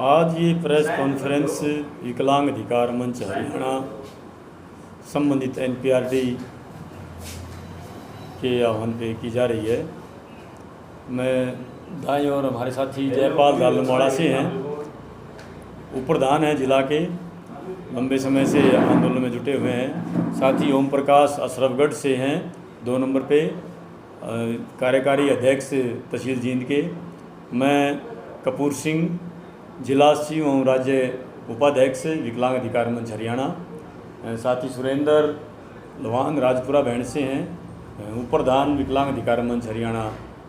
आज ये press conference विकलांग अधिकार मंच हरियाणा संबंधित एनपीआरडी के आह्वान पे की जा रही है। मैं दाई और हमारे साथी जयपाल दालमवाड़ा से हैं, उपप्रधान हैं जिला के, लंबे समय से आंदोलन में जुटे हुए हैं। साथी ओम प्रकाश अशरफगढ़ से हैं 2 नंबर पे, कार्यकारी अध्यक्ष तहसील जींद के। मैं कपूर सिंह जिला सचिव एवं राज्य उपाध्यक्ष विकलांग अधिकार मंच हरियाणा। साथी सुरेंद्र लवान राजपुरा बैंड से हैं, उपप्रधान विकलांग अधिकार मंच हरियाणा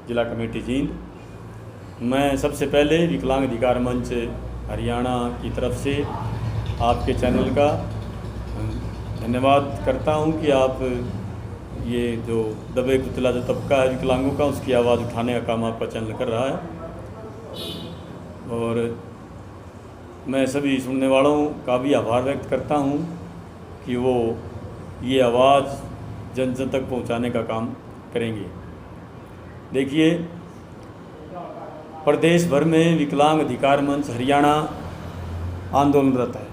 जिला कमेटी जींद। मैं सबसे पहले विकलांग अधिकार मंच हरियाणा की तरफ से आपके चैनल का धन्यवाद करता हूं कि आप ये जो दबे कुचला जो तबका है विकलांगों का, उसकी आवाज़ उठाने का काम आपका चैनल कर रहा है। और मैं सभी सुनने वालों का भी आभार व्यक्त करता हूं कि वो ये आवाज़ जन जन तक पहुंचाने का काम करेंगे। देखिए, प्रदेश भर में विकलांग अधिकार मंच हरियाणा आंदोलनरत है।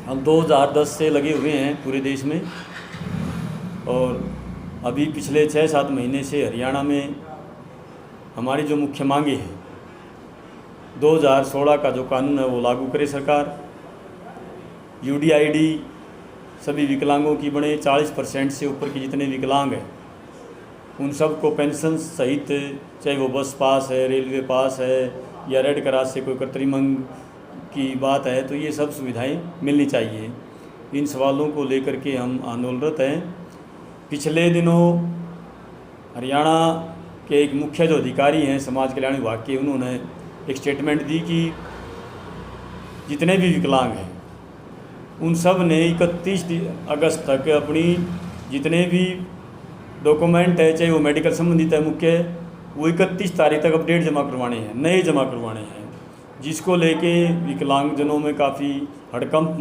हम 2010 से लगे हुए हैं पूरे देश में, और अभी पिछले 6-7 महीने से हरियाणा में हमारी जो मुख्य मांगे हैं, 2016 का जो कानून है वो लागू करे सरकार, यूडीआईडी सभी विकलांगों की बने, 40% से ऊपर के जितने विकलांग हैं उन सबको पेंशन सहित, चाहे वो बस पास है, रेलवे पास है या रेड क्रॉस से कोई कर्तव्यमंग की बात है, तो ये सब सुविधाएं मिलनी चाहिए। इन सवालों को लेकर के हम आंदोलनरत हैं। पिछले दिनों हरियाणा के एक मुख्य जो अधिकारी हैं समाज कल्याण विभाग के, उन्होंने एक स्टेटमेंट दी कि जितने भी विकलांग हैं उन सब ने 31 अगस्त तक अपनी जितने भी डॉक्यूमेंट है, चाहे वो मेडिकल संबंधित है मुख्य, वो 31 तारीख तक अपडेट जमा करवाने हैं, नए जमा करवाने हैं, जिसको लेके विकलांगजनों में काफ़ी हड़कंप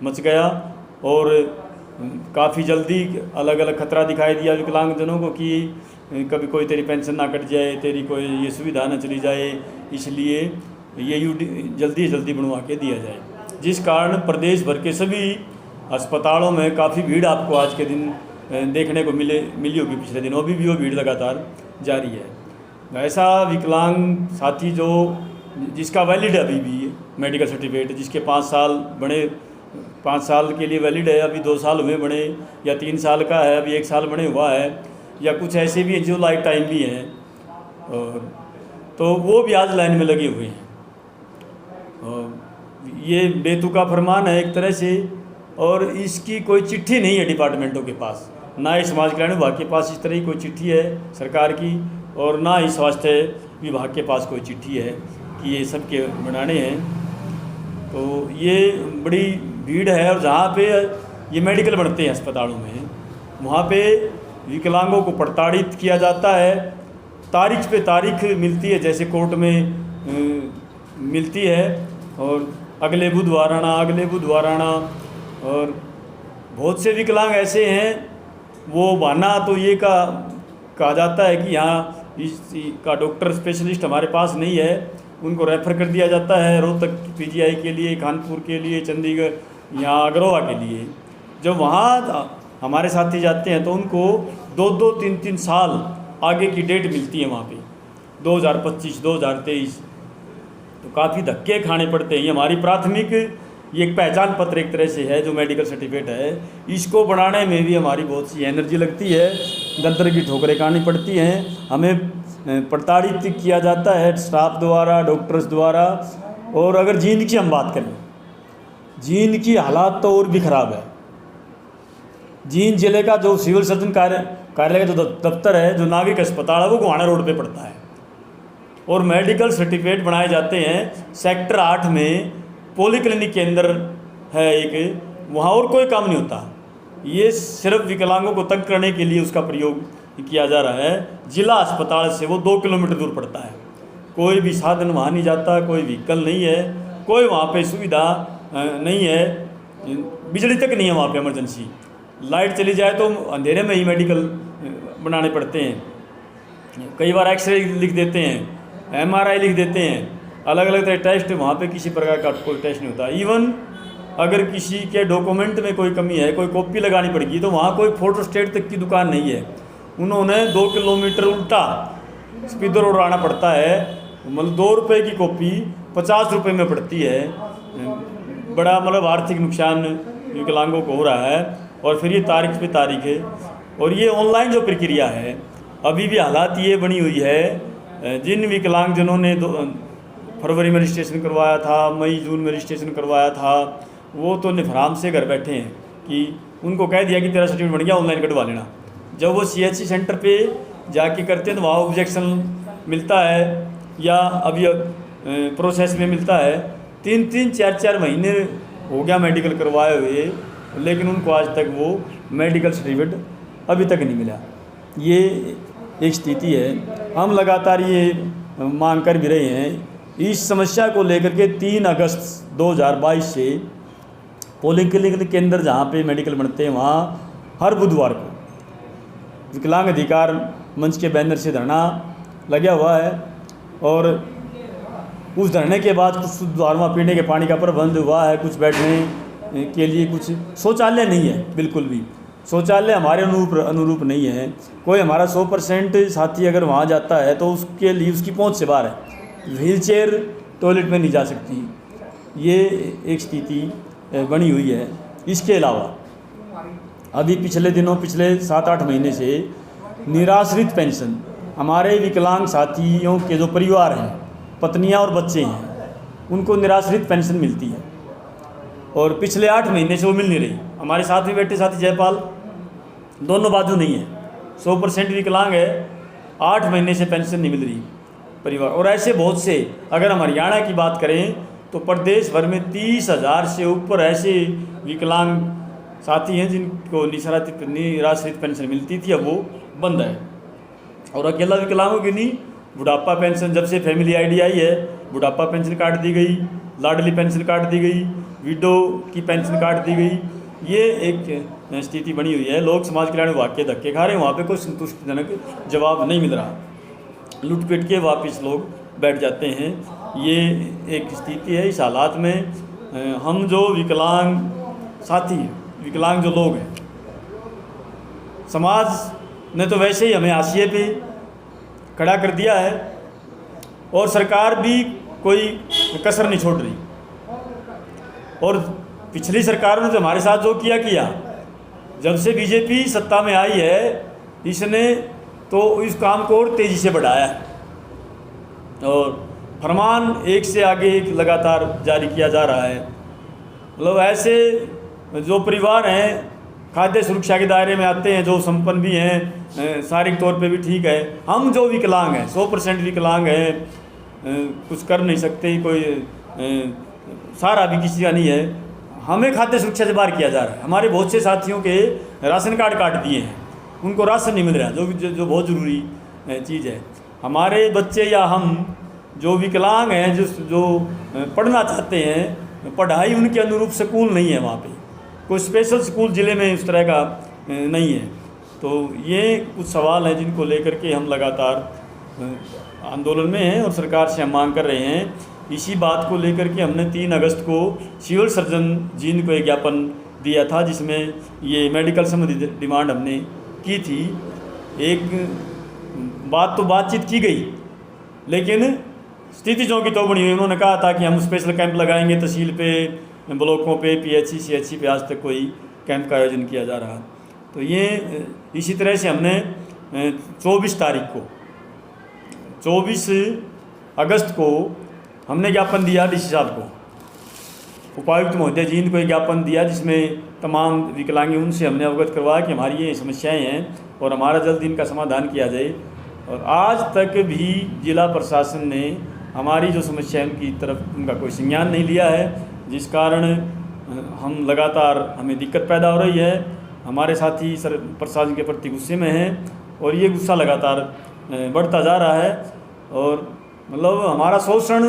मच गया और काफ़ी जल्दी अलग अलग खतरा दिखाई दिया विकलांगजनों को कि कभी कोई तेरी पेंशन ना कट जाए, तेरी कोई ये सुविधा ना चली जाए, इसलिए ये जल्दी बनवा के दिया जाए। जिस कारण प्रदेश भर के सभी अस्पतालों में काफ़ी भीड़ आपको आज के दिन देखने को मिली होगी। पिछले दिनों भी वो भीड़ लगातार जारी है। ऐसा विकलांग साथी जो जिसका वैलिड है अभी भी मेडिकल सर्टिफिकेट, जिसके 5 साल बने, 5 साल के लिए वैलिड है, अभी 2 साल हुए बने, या 3 साल का है अभी 1 साल बने हुआ है, या कुछ ऐसे भी हैं जो लाइफ टाइम भी हैं, तो वो भी आज लाइन में लगे हुए हैं। ये बेतुका फरमान है एक तरह से, और इसकी कोई चिट्ठी नहीं है डिपार्टमेंटों के पास, ना ही समाज कल्याण विभाग के पास इस तरह की कोई चिट्ठी है सरकार की, और ना ही स्वास्थ्य विभाग के पास कोई चिट्ठी है कि ये सब के बनाने हैं। तो ये बड़ी भीड़ है, और जहाँ पे ये मेडिकल बनते हैं अस्पतालों में, वहाँ पे विकलांगों को प्रताड़ित किया जाता है। तारीख पे तारीख मिलती है, जैसे कोर्ट में मिलती है, और अगले बुधवार आना, और बहुत से विकलांग ऐसे हैं, वो बहाना तो ये कहा जाता है कि यहाँ इसका डॉक्टर स्पेशलिस्ट हमारे पास नहीं है, उनको रेफ़र कर दिया जाता है रोहतक पीजीआई के लिए, कानपुर के लिए, चंडीगढ़ या अग्रवा के लिए। जब वहाँ हमारे साथी जाते हैं तो उनको 2-2, 3-3 साल आगे की डेट मिलती है वहाँ पे, 2025, 2023, तो काफ़ी धक्के खाने पड़ते हैं। ये हमारी प्राथमिक ये एक पहचान पत्र एक तरह से है जो मेडिकल सर्टिफिकेट है, इसको बनाने में भी हमारी बहुत सी एनर्जी लगती है, दर की ठोकरें खानी पड़ती हैं, हमें प्रताड़ित किया जाता है स्टाफ द्वारा, डॉक्टर्स द्वारा। और अगर जींद की हम बात करें, जींद की हालात तो और भी ख़राब है। जींद जिले का जो सिविल सर्जन कार्यालय का जो दफ्तर है, जो नागरिक अस्पताल है, वो गोहाना रोड पे पड़ता है, और मेडिकल सर्टिफिकेट बनाए जाते हैं सेक्टर 8 में, पॉलीक्लिनिक के अंदर है एक, वहाँ और कोई काम नहीं होता। ये सिर्फ विकलांगों को तंग करने के लिए उसका प्रयोग किया जा रहा है। जिला अस्पताल से वो 2 किलोमीटर दूर पड़ता है, कोई भी साधन वहाँ नहीं जाता, कोई व्हीकल नहीं है, कोई वहाँ पे सुविधा नहीं है, बिजली तक नहीं है वहाँ पे, इमरजेंसी लाइट चली जाए तो अंधेरे में ही मेडिकल बनाने पड़ते हैं। कई बार एक्सरे लिख देते हैं, एमआरआई लिख देते हैं, अलग अलग तरह टेस्ट, वहाँ पे किसी प्रकार का कोई टेस्ट नहीं होता। इवन अगर किसी के डॉक्यूमेंट में कोई कमी है, कोई कॉपी लगानी पड़ेगी, तो वहाँ कोई फोटोस्टेट तक की दुकान नहीं है। उन्होंने 2 किलोमीटर उल्टा स्पीडर रोड आना पड़ता है, मतलब 2 रुपये की कॉपी 50 रुपये में पड़ती है। बड़ा मतलब आर्थिक नुकसान विकलांगों को हो रहा है। और फिर ये तारीख पे तारीख है, और ये ऑनलाइन जो प्रक्रिया है, अभी भी हालात ये बनी हुई है, जिन विकलांगजनों ने फरवरी में रजिस्ट्रेशन करवाया था, मई जून में रजिस्ट्रेशन करवाया था, वो तो निफराम से घर बैठे हैं कि उनको कह दिया कि तेरा सर्टिफिकेट बन गया, ऑनलाइन कटवा लेना। जब वो CHC सेंटर पे जाके करते हैं तो वहाँ ऑब्जेक्शन मिलता है, या अभी प्रोसेस में मिलता है। 3-3, 4-4 महीने हो गया मेडिकल करवाए हुए, लेकिन उनको आज तक वो मेडिकल सर्टिफिकेट अभी तक नहीं मिला। ये एक स्थिति है। हम लगातार ये मांग कर भी रहे हैं। इस समस्या को लेकर के 3 अगस्त 2022 से पोलिंग क्लिनिक के अंदर जहाँ पे मेडिकल बनते हैं, वहाँ हर बुधवार को विकलांग अधिकार मंच के बैनर से धरना लगा हुआ है। और उस धरने के बाद कुछ द्वारमा पीने के पानी का प्रबंध हुआ है, कुछ बैठने के लिए कुछ शौचालय नहीं है, बिल्कुल भी शौचालय हमारे अनुरूप नहीं है। कोई हमारा 100% साथी अगर वहाँ जाता है तो उसके लिए उसकी पहुँच से बाहर है, व्हील चेयर टॉयलेट में नहीं जा सकती। ये एक स्थिति बनी हुई है। इसके अलावा अभी पिछले दिनों, पिछले 7-8 महीने से निराश्रित पेंशन, हमारे विकलांग साथियों के जो परिवार हैं, पत्नियां और बच्चे हैं, उनको निराश्रित पेंशन मिलती है, और पिछले 8 महीने से वो मिल नहीं रही। हमारे साथ में बैठे साथी जयपाल, दोनों बाजू नहीं है, 100% विकलांग है, 8 महीने से पेंशन नहीं मिल रही परिवार। और ऐसे बहुत से, अगर हम हरियाणा की बात करें तो प्रदेश भर में 30,000 से ऊपर ऐसे विकलांग साथी हैं जिनको निराश्रित पेंशन मिलती थी, अब वो बंद है। और अकेला विकलांगों की नहीं, बुढ़ापा पेंशन, जब से फैमिली ID आई है, बुढ़ापा पेंशन काट दी गई, लाडली पेंशन काट दी गई, विडो की पेंशन काट दी गई। ये एक स्थिति बनी हुई है। लोग समाज कल्याण विभाग के धक्के खा रहे हैं, वहाँ पे कोई संतुष्टिजनक जवाब नहीं मिल रहा, लूट पीट के वापस लोग बैठ जाते हैं। ये एक स्थिति है। इस हालात में हम जो विकलांग साथी, विकलांग जो लोग हैं, समाज ने तो वैसे ही हमें हाशिए पे खड़ा कर दिया है, और सरकार भी कोई कसर नहीं छोड़ रही। और पिछली सरकारों ने तो हमारे साथ जो किया, जब से BJP सत्ता में आई है, इसने तो इस काम को और तेज़ी से बढ़ाया है, और फरमान एक से आगे एक लगातार जारी किया जा रहा है। मतलब ऐसे जो परिवार हैं, खाद्य सुरक्षा के दायरे में आते हैं, जो संपन्न भी हैं, शारीरिक तौर पे भी ठीक है। हम जो विकलांग हैं, 100% विकलांग हैं, कुछ कर नहीं सकते, कोई सहारा भी किसी का नहीं है, हमें खाद्य सुरक्षा से बाहर किया जा रहा है। हमारे बहुत से साथियों के राशन कार्ड काट दिए हैं, उनको राशन नहीं मिल रहा, जो बहुत ज़रूरी चीज़ है। हमारे बच्चे या हम जो विकलांग हैं, जो पढ़ना चाहते हैं, पढ़ाई उनके अनुरूप स्कूल नहीं है, वहाँ पे कोई स्पेशल स्कूल ज़िले में उस तरह का नहीं है। तो ये कुछ सवाल हैं जिनको लेकर के हम लगातार आंदोलन में हैं, और सरकार से हम मांग कर रहे हैं। इसी बात को लेकर के हमने 3 अगस्त को सिविल सर्जन जी को एक ज्ञापन दिया था, जिसमें ये मेडिकल संबंधी डिमांड हमने की थी। एक बात तो बातचीत की गई, लेकिन स्थिति जो की तो बनी हुई। उन्होंने कहा था कि हम स्पेशल कैंप लगाएंगे तहसील पे, ब्लॉकों पे, PHC CHC पे, आज तक कोई कैंप का आयोजन किया जा रहा। तो ये इसी तरह से हमने 24 तारीख को, 24 अगस्त को हमने ज्ञापन दिया DC साहब को, उपायुक्त महोदय जी को एक ज्ञापन दिया, जिसमें तमाम विकलांग, उनसे हमने अवगत करवाया कि हमारी ये समस्याएं हैं और हमारा जल्द इनका समाधान किया जाए। और आज तक भी जिला प्रशासन ने हमारी जो समस्या है उनकी तरफ उनका कोई संज्ञान नहीं लिया है, जिस कारण हम लगातार, हमें दिक्कत पैदा हो रही है। हमारे साथी प्रशासन के प्रति गुस्से में हैं, और ये गुस्सा लगातार बढ़ता जा रहा है। और मतलब हमारा शोषण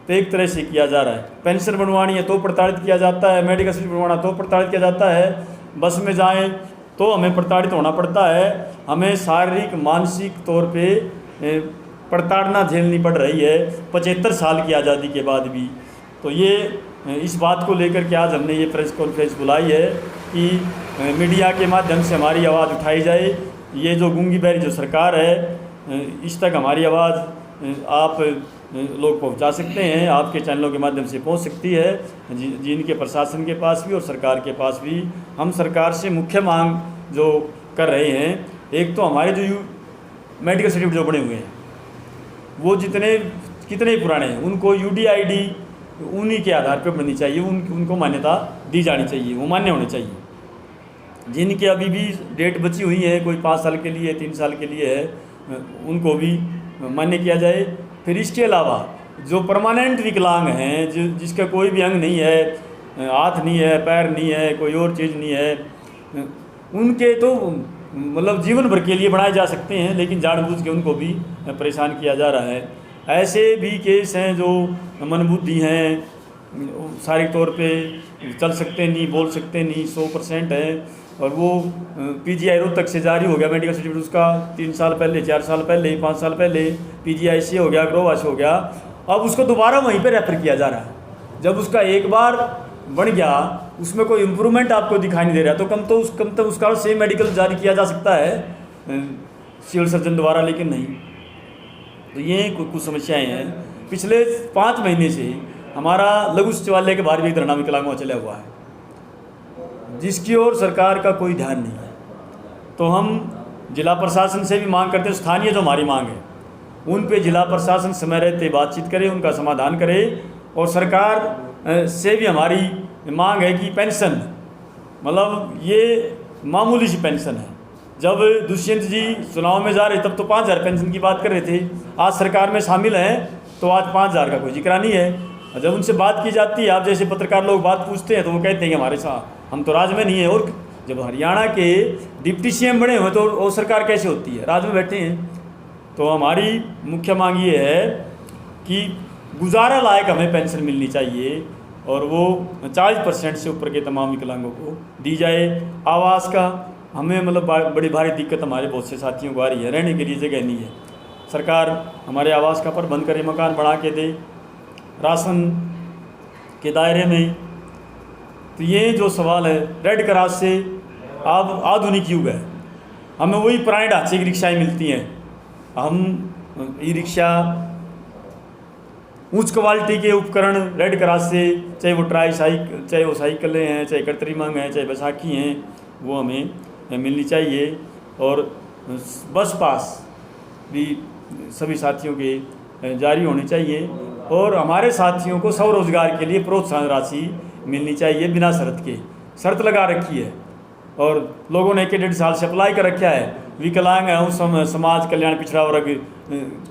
एक तरह से किया जा रहा है। पेंशन बनवानी है तो प्रताड़ित किया जाता है, मेडिकल सर्टिफिकेट बनवाना तो प्रताड़ित किया जाता है, बस में जाएं तो हमें प्रताड़ित होना पड़ता है। हमें शारीरिक मानसिक तौर पे प्रताड़ना झेलनी पड़ रही है 75 साल की आज़ादी के बाद भी। तो ये इस बात को लेकर के आज हमने ये प्रेस कॉन्फ्रेंस बुलाई है कि मीडिया के माध्यम से हमारी आवाज़ उठाई जाए। ये जो गूंगी बहरी जो सरकार है इस तक हमारी आवाज़ आप लोग पहुंचा सकते हैं, आपके चैनलों के माध्यम से पहुंच सकती है जिनके प्रशासन के पास भी और सरकार के पास भी। हम सरकार से मुख्य मांग जो कर रहे हैं, एक तो हमारे जो मेडिकल सर्टिफिकेट जो बने हुए हैं वो कितने पुराने हैं, उनको UDID उन्हीं के आधार पर बननी चाहिए, उनको मान्यता दी जानी चाहिए, वो मान्य होने चाहिए। जिनके अभी भी डेट बची हुई है, कोई 5 साल के लिए 3 साल के लिए है, उनको भी मान्य किया जाए। फिर इसके अलावा जो परमानेंट विकलांग हैं, जिसका कोई भी अंग नहीं है, हाथ नहीं है, पैर नहीं है, कोई और चीज़ नहीं है, उनके तो मतलब जीवन भर के लिए बनाए जा सकते हैं, लेकिन जानबूझ के उनको भी परेशान किया जा रहा है। ऐसे भी केस हैं जो मंदबुद्धि हैं, शारीरिक तौर पे चल सकते नहीं, बोल सकते नहीं, 100% है, और वो PGI रोहतक से जारी हो गया मेडिकल सर्टिफिकेट उसका 3 साल पहले, 4 साल पहले, 5 साल पहले PGI से हो गया, ग्रोवा से हो गया, अब उसको दोबारा वहीं पे रेफर किया जा रहा है। जब उसका एक बार बन गया, उसमें कोई इम्प्रूवमेंट आपको दिखाई नहीं दे रहा, तो कम तो उसका सेम मेडिकल जारी किया जा सकता है सिविल सर्जन द्वारा, लेकिन नहीं। तो ये कुछ समस्याएं हैं। पिछले 5 महीने से हमारा लघु सचिवालय के बाहर भी धरना विकलांगों का चला हुआ है, जिसकी ओर सरकार का कोई ध्यान नहीं है। तो हम जिला प्रशासन से भी मांग करते हैं, स्थानीय जो हमारी मांग है उन पे जिला प्रशासन समय रहते बातचीत करे, उनका समाधान करे। और सरकार से भी हमारी मांग है कि पेंशन, मतलब ये मामूली सी पेंशन है। जब दुष्यंत जी चुनाव में जा रहे तब तो 5,000 पेंशन की बात कर रहे थे, आज सरकार में शामिल हैं तो आज 5,000 का कोई जिक्र नहीं है। जब उनसे बात की जाती है, आप जैसे पत्रकार लोग बात पूछते हैं, तो वो कहते हैं कि हमारे साथ हम तो राज्य में नहीं है। और जब हरियाणा के डिप्टी CM बने हुए तो वो सरकार कैसे होती है, राज्य में बैठे हैं। तो हमारी मुख्य मांग ये है कि गुजारा लायक हमें पेंशन मिलनी चाहिए, और वो 40% से ऊपर के तमाम विकलांगों को दी जाए। आवास का हमें मतलब बड़ी भारी दिक्कत हमारे बहुत से साथियों को आ रही है, रहने के लिए जगह नहीं है। सरकार हमारे आवास का प्रबंध करे, मकान बना के दे राशन के दायरे में। तो ये जो सवाल है, रेड क्रॉस से अब आधुनिक युग है, हमें वही पुराने ढांचे की रिक्शाएँ मिलती हैं। हम ई-रिक्शा, उच्च क्वालिटी के उपकरण रेड क्रॉस से, चाहे वो चाहे वो साइकिलें हैं, चाहे कर्तरीमंग हैं, चाहे बैसाखी हैं, वो हमें मिलनी चाहिए। और बस पास भी सभी साथियों के जारी होने चाहिए, और हमारे साथियों को स्वरोजगार के लिए प्रोत्साहन राशि मिलनी चाहिए बिना शर्त के। शर्त लगा रखी है और लोगों ने 1-1.5 साल से अप्लाई कर रखा है, विकलांग है उस समाज कल्याण पिछड़ा वर्ग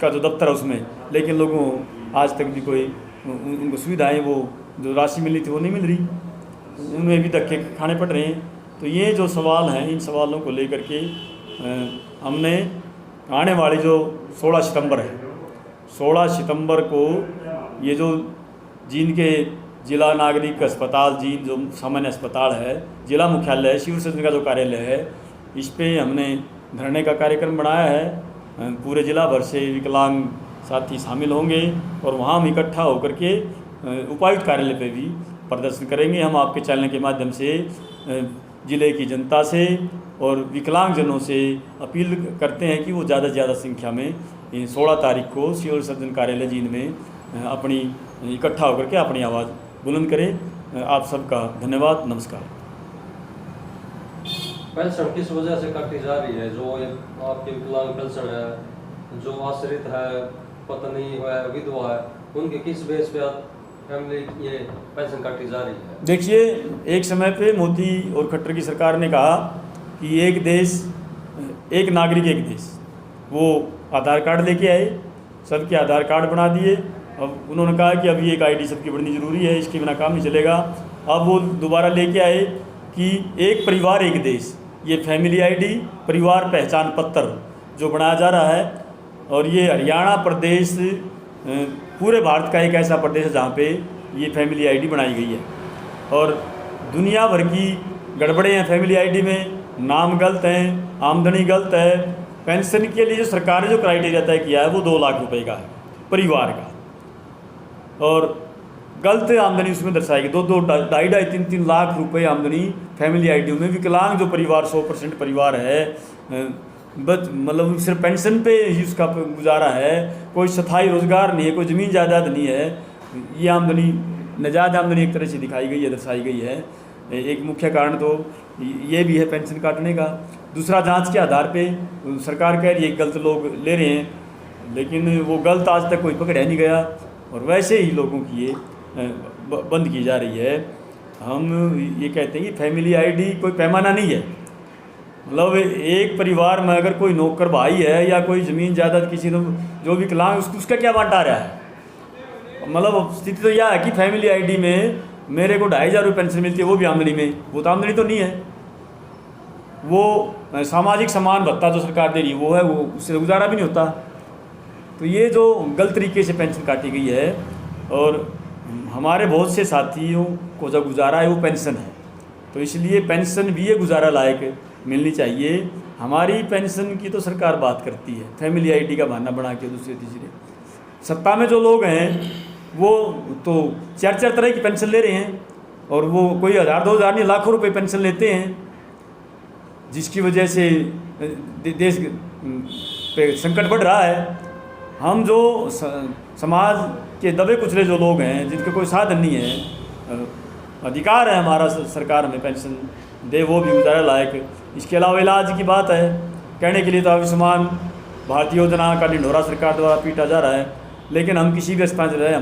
का जो दफ्तर है उसमें, लेकिन लोगों आज तक भी कोई उनको सुविधाएं वो जो राशि मिली थी वो नहीं मिल रही, उनमें भी धक्के खाने पड़ रहे हैं। तो ये जो सवाल हैं, इन सवालों को लेकर के हमने आने वाली जो 16 सितंबर है, 16 सितंबर को ये जो जिनके जिला नागरिक अस्पताल, जीन जो सामान्य अस्पताल है, जिला मुख्यालय है, सिविल सर्जन का जो कार्यालय है, इस पे हमने धरने का कार्यक्रम बनाया है। पूरे जिला भर से विकलांग साथी शामिल होंगे और वहाँ हम इकट्ठा होकर के उपायुक्त कार्यालय पे भी प्रदर्शन करेंगे। हम आपके चैनल के माध्यम से ज़िले की जनता से और विकलांगजनों से अपील करते हैं कि वो ज़्यादा से ज़्यादा संख्या में 16 तारीख को सिविल सर्जन कार्यालय जींद में अपनी इकट्ठा होकर के अपनी आवाज़ बुलंद करें। आप सबका धन्यवाद, नमस्कार। पेंशन किस वजह से काटी जा रही है? जो आपकी विकलांग पेंशन है, जो आश्रित है, पत्नी है, विधवा है, उनके किस बेस पे फैमिली ये पेंशन काटी जा रही है? देखिए, एक समय पे मोदी और खट्टर की सरकार ने कहा कि एक देश एक नागरिक एक देश, वो आधार कार्ड लेके आए, सबके आधार कार्ड बना दिए। अब उन्होंने कहा कि अभी एक ID सबकी बढ़नी ज़रूरी है, इसके बिना काम नहीं चलेगा। अब वो दोबारा लेके आए कि एक परिवार एक देश, ये फैमिली ID, परिवार पहचान पत्र जो बनाया जा रहा है। और ये हरियाणा प्रदेश पूरे भारत का एक ऐसा प्रदेश है जहाँ पे ये फैमिली ID बनाई गई है। और दुनिया भर की गड़बड़े हैं फैमिली ID में, नाम गलत हैं, आमदनी गलत है, पेंशन के लिए जो सरकार ने जो क्राइटेरिया तय किया है वो 2 लाख रुपए का है परिवार का, और गलत आमदनी उसमें दर्शाई गई 2-2, 2.5-2.5, 3-3 लाख रुपए आमदनी फैमिली आईडीयू में। विकलांग जो परिवार 100% परिवार है, बस मतलब सिर्फ पेंशन पे ही उसका गुजारा है, कोई स्थायी रोजगार नहीं है, कोई ज़मीन जायदाद नहीं है, ये आमदनी नाजायज आमदनी एक तरह से दिखाई गई है, दर्शाई गई है। एक मुख्य कारण तो ये भी है पेंशन काटने का। दूसरा, जांच के आधार पे सरकार कह रही है गलत लोग ले रहे हैं, लेकिन वो गलत आज तक कोई पकड़ा नहीं गया, और वैसे ही लोगों की ये बंद की जा रही है। हम ये कहते हैं कि फैमिली आईडी कोई पैमाना नहीं है, मतलब एक परिवार में अगर कोई नौकर भाई है या कोई ज़मीन जायदाद किसी ने जो विकलांग उसका क्या बांटा रहा है। मतलब स्थिति तो यह है कि फैमिली आईडी में मेरे को 2,500 रुपये पेंशन मिलती है, वो भी आमदनी में, वो तो आमदनी तो नहीं है। वो सामाजिक समान भत्ता जो सरकार दे रही है वो है, वो उससे गुजारा भी नहीं होता। तो ये जो गलत तरीके से पेंशन काटी गई है, और हमारे बहुत से साथियों को जो गुजारा है वो पेंशन है, तो इसलिए पेंशन भी ये गुजारा लायक मिलनी चाहिए। हमारी पेंशन की तो सरकार बात करती है, फैमिली आईडी का बहाना बना के दूसरे तीसरे। सत्ता में जो लोग हैं वो तो 4-4 तरह की पेंशन ले रहे हैं, और वो कोई 1,000-2,000 नहीं, लाखों रुपए पेंशन लेते हैं, जिसकी वजह से देश पे संकट बढ़ रहा है। हम जो समाज के दबे कुचले जो लोग हैं, जिनके कोई साधन नहीं है, अधिकार है हमारा सरकार हमें पेंशन दे, वो भी गुजारा लायक। इसके अलावा इलाज की बात है, कहने के लिए तो आयुष्मान भारतीय योजना का ढिंढोरा सरकार द्वारा पीटा जा रहा है, लेकिन हम किसी भी अस्पताल से रहे,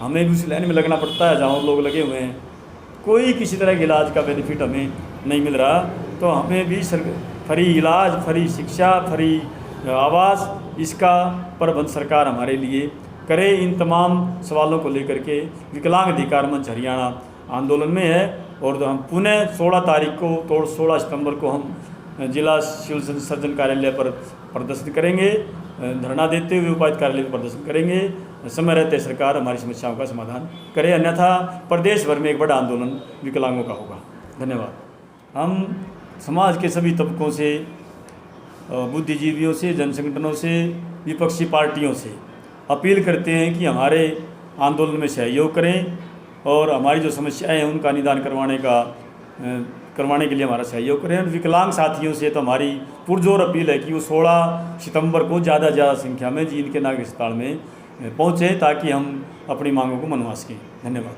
हमें भी उस लाइन में लगना पड़ता है जहाँ लोग लगे हुए हैं। कोई किसी तरह के इलाज का बेनिफिट हमें नहीं मिल रहा, तो हमें भी फ्री इलाज, फ्री शिक्षा, फ्री आवास, इसका प्रबंध सरकार हमारे लिए करे। इन तमाम सवालों को लेकर के विकलांग अधिकार मंच हरियाणा आंदोलन में है, और हम पुनः 16 तारीख को तो 16 सितंबर को हम जिला सिविल सर्जन कार्यालय पर प्रदर्शन करेंगे, धरना देते हुए उपायुक्त कार्यालय पर प्रदर्शन करेंगे। समय रहते सरकार हमारी समस्याओं का समाधान करे, अन्यथा प्रदेश भर में एक बड़ा आंदोलन विकलांगों का होगा। धन्यवाद। हम समाज के सभी तबकों से, बुद्धिजीवियों से, जन संगठनों से, विपक्षी पार्टियों से अपील करते हैं कि हमारे आंदोलन में सहयोग करें, और हमारी जो समस्याएं हैं उनका निदान करवाने के लिए हमारा सहयोग करें। और विकलांग साथियों से तो हमारी पुरजोर अपील है कि वो 16 सितंबर को ज़्यादा से ज़्यादा संख्या में जींद के नागरिक अस्पताल में पहुँचें, ताकि हम अपनी मांगों को मनवा सकें। धन्यवाद।